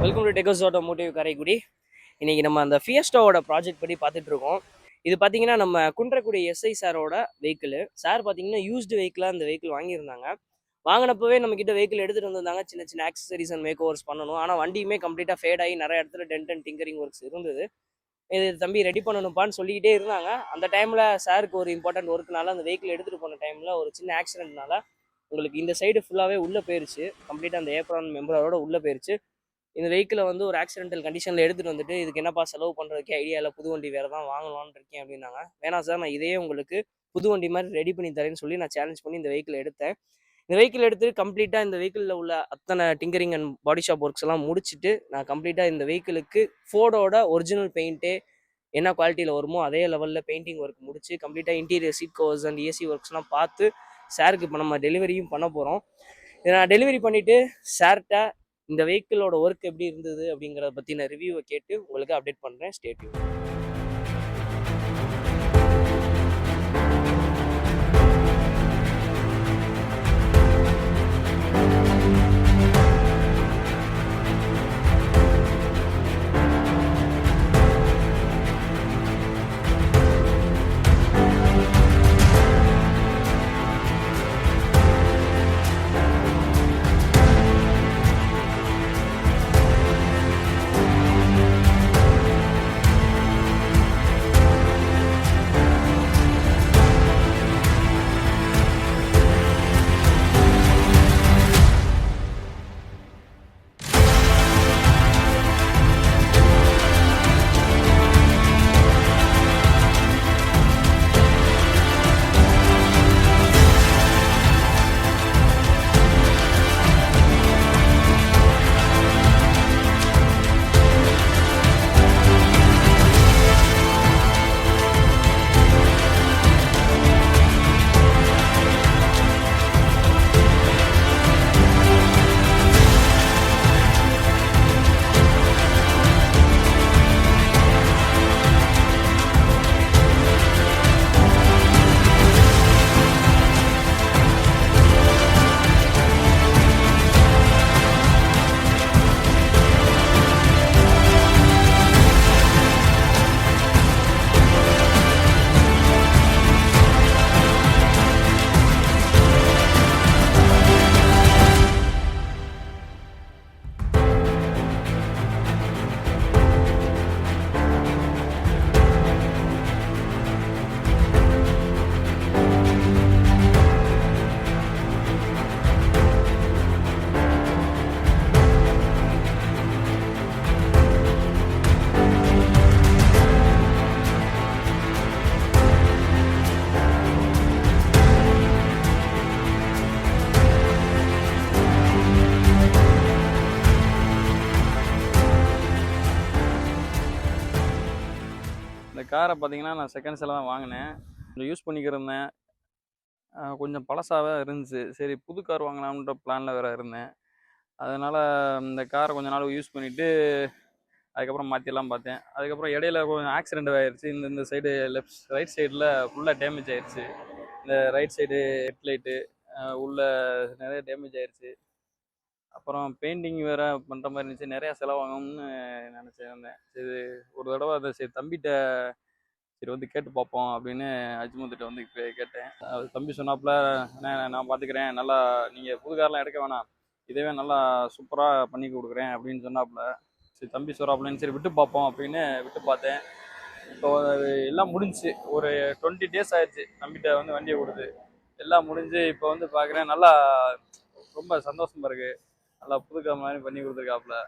Welcome to டெக்கோஸ் automotive Karaikudi. இன்னைக்கு நம்ம அந்த ஃபியஸ்டாவோட ப்ராஜெக்ட் படி பார்த்துட்டு இருக்கோம். இது பார்த்தீங்கன்னா நம்ம குன்றக்குடி எஸ்ஐ சாரோட வெஹிக்கிள். சார் பார்த்தீங்கன்னா யூஸ்டு வெஹிக்கிளாக அந்த வெஹிக்கிள் வாங்கியிருந்தாங்க. வாங்கினப்பவே நம்ம கிட்ட வெஹிக்கிள் எடுத்துகிட்டு வந்திருந்தாங்க. சின்ன சின்ன ஆக்சசரிஸ் அண்ட் மேக் ஓவர்ஸ் பண்ணணும். ஆனால் வண்டியுமே கம்ப்ளீட்டாக ஃபேட் ஆகி நிறைய இடத்துல டென்ட் அண்ட் டிங்கரிங் ஒர்க்ஸ் இருந்தது. இது தம்பி ரெடி பண்ணணும்ப்பான்னு சொல்லிக்கிட்டே இருந்தாங்க. அந்த டைமில் சாருக்கு ஒரு இம்பார்ட்டன்ட் ஒர்க்குனால அந்த வெஹிக்கிள் எடுத்துகிட்டு போன டைமில் ஒரு சின்ன ஆக்சிடென்ட்னால உங்களுக்கு இந்த சைடு ஃபுல்லாகவே உள்ளே போயிருச்சு. கம்ப்ளீட்டாக அந்த ஏப்ரான் மெம்பரோட உள்ளே போயிருச்சு. இந்த வெஹிக்கிளை வந்து ஒரு ஆக்சிடென்டல் கண்டிஷனில் எடுத்துகிட்டு வந்துட்டு இதுக்கு என்னப்பா செலவு பண்ணுறதுக்கு ஐடியா இல்லை, புது வண்டி வேறு தான் வாங்கலான்னு இருக்கேன் அப்படின்னாங்க. வேணாம் சார், நான் இதையே உங்களுக்கு புது வண்டி மாதிரி ரெடி பண்ணி தரேன்னு சொல்லி நான் சேலஞ்ச் பண்ணி இந்த வெஹிக்கிள் எடுத்தேன். இந்த வெஹிக்கிள் எடுத்து கம்ப்ளீட்டாக இந்த வெஹிக்கிளில் உள்ள அத்தனை tinkering and body shop works எல்லாம் முடிச்சுட்டு நான் கம்ப்ளீட்டாக இந்த வெஹிக்கிளுக்கு ஃபோர்டோட ஒரிஜினல் பெயிண்ட்டே என்ன குவாலிட்டியில் வருமோ அதே லெவலில் பெயிண்டிங் ஒர்க் முடிச்சு கம்ப்ளீட்டாக interior seat covers and AC ஒர்க்ஸ்லாம் பார்த்து சாருக்கு இப்போ நம்ம டெலிவரியும் பண்ண போகிறோம். இதை நான் டெலிவரி பண்ணிவிட்டு சார்கிட்ட இந்த வெஹிக்கிளோட ஒர்க் எப்படி இருந்தது அப்படிங்கிறத பற்றின ரிவ்யூவை கேட்டு உங்களுக்கு அப்டேட் பண்ணுறேன். Stay tune. இந்த காரை பார்த்தீங்கன்னா நான் செகண்ட்ஸில் தான் வாங்கினேன். கொஞ்சம் யூஸ் பண்ணிக்கிருந்தேன். கொஞ்சம் பழசாகவே இருந்துச்சு. சரி புது கார் வாங்கலாம்ன்ற பிளானில் வேறு இருந்தேன். அதனால் இந்த காரை கொஞ்ச நாள் யூஸ் பண்ணிவிட்டு அதுக்கப்புறம் மாற்றிடலாம் பார்த்தேன். அதுக்கப்புறம் இடையில கொஞ்சம் ஆக்சிடெண்ட் ஆகிடுச்சு. இந்த சைடு ரைட் சைடில் ஃபுல்லாக டேமேஜ் ஆகிடுச்சு. இந்த ரைட் சைடு ஹெட்லைட்டு உள்ள நிறைய டேமேஜ் ஆகிடுச்சு. அப்புறம் பெயிண்டிங் வேறு பண்ணுற மாதிரி இருந்துச்சு. நிறையா செலவாகும்னு நினச்சிருந்தேன். சரி ஒரு தடவை அதை சரி தம்பிகிட்ட சரி வந்து கேட்டு பார்ப்போம் அப்படின்னு அஜ்மத்துகிட்ட வந்து இப்போ கேட்டேன். அது தம்பி சொன்னாப்புல, நான் பார்த்துக்கிறேன், நல்லா நீங்கள் புது கார்லாம் எடுக்க வேணாம், இதவே நல்லா சூப்பராக பண்ணி கொடுக்குறேன் அப்படின்னு சொன்னாப்புல. சரி தம்பி சொல்கிறாப்புலன்னு சரி விட்டு பார்ப்போம் அப்படின்னு விட்டு பார்த்தேன். இப்போ எல்லாம் முடிஞ்சு ஒரு 20 days ஆயிடுச்சு தம்பிகிட்ட வந்து வண்டியை கொடுத்து. எல்லாம் முடிஞ்சு இப்போ வந்து பார்க்குறேன், நல்லா ரொம்ப சந்தோஷமா இருக்குது. நல்லா புது கார் மாதிரி பண்ணி கொடுத்துருக்காப்புல.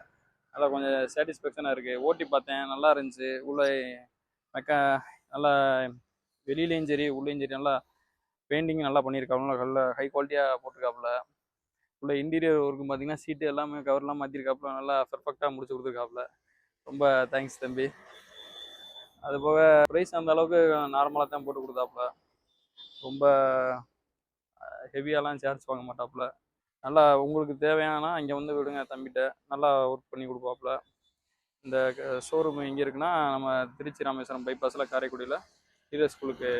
நல்லா கொஞ்சம் சாட்டிஸ்ஃபேக்ஷனாக இருக்குது. ஓட்டி பார்த்தேன், நல்லா இருந்துச்சு. உள்ள நல்லா வெளியிலையும் சரி உள்ளேயும் சரி நல்லா பெயிண்டிங் நல்லா பண்ணியிருக்காப்புல. நல்ல ஹை குவாலிட்டியாக போட்டிருக்காப்புல. உள்ள இன்டீரியர் ஒர்க்கும் பார்த்தீங்கன்னா சீட்டு எல்லாமே கவர்லாம் மாற்றிருக்காப்புல. நல்லா பர்ஃபெக்டாக முடிச்சு கொடுத்துருக்காப்புல. ரொம்ப தேங்க்ஸ் தம்பி. அதுபோக ப்ரைஸ் அந்த அளவுக்கு நார்மலாக தான் போட்டு கொடுத்தாப்புல. ரொம்ப ஹெவியாலாம் சார்ஜ் வாங்க மாட்டாப்புல. நல்லா உங்களுக்கு தேவையானா இங்கே வந்து விடுங்க தம்பிகிட்ட, நல்லா ஒர்க் பண்ணி கொடுப்பாப்புல. இந்த ஷோரூம் எங்கே இருக்குன்னா நம்ம திருச்சி ராமேஸ்வரம் பைபாஸில் காரைக்குடியில் ஹீரோ ஸ்கூலுக்கு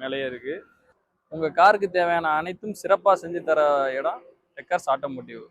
மேலேயே இருக்குது. உங்கள் காருக்கு தேவையான அனைத்தும் சிறப்பாக செஞ்சு தர இடம் டெக்கர்ஸ் ஆட்டோமோட்டிவ்.